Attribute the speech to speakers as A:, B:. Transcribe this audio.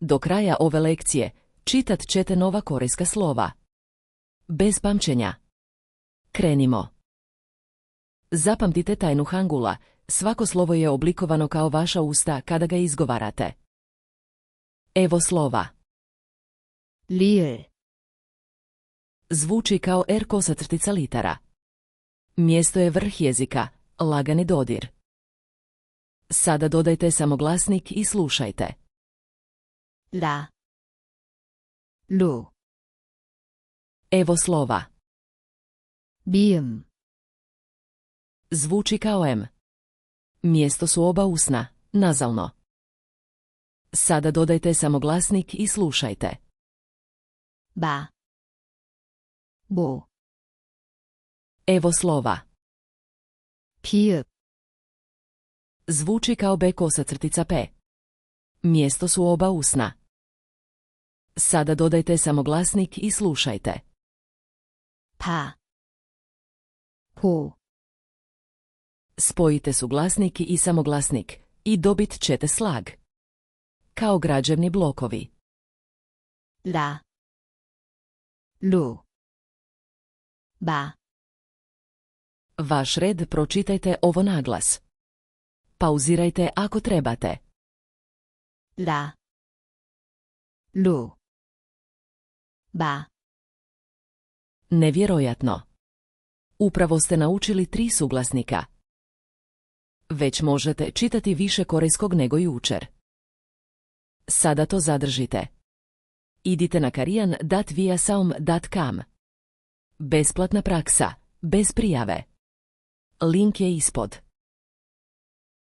A: Do kraja ove lekcije čitat ćete nova korejska slova. Bez pamćenja. Krenimo. Zapamtite tajnu hangula. Svako slovo je oblikovano kao vaša usta kada ga izgovarate. Evo slova.
B: 리을,
A: Zvuči kao R _, litara. Mjesto je vrh jezika, lagani dodir. Sada dodajte samoglasnik i slušajte.
B: 라, 루,
A: Evo slova.
B: 미음,
A: Zvuči kao M. Mjesto su oba usna, nazalno. Sada dodajte samoglasnik i slušajte.
B: 마, 모,
A: Evo slova.
B: 비읍,
A: Zvuči kao B _, P. Mjesto su oba usna. Sada dodajte samoglasnik i slušajte.
B: 바, 보,
A: Spojite suglasnik i samoglasnik i dobit ćete slag. Kao građevni blokovi.
B: 라, 루, 마,
A: Vaš red pročitajte ovo naglas. Pauzirajte ako trebate.
B: 라, 루, 마,
A: Nevjerojatno. Upravo ste naučili 3 suglasnika. Već možete čitati više korejskog nego jučer. Sada to zadržite. Idite na korean.viasaum.com. Besplatna praksa, bez prijave. Link je ispod.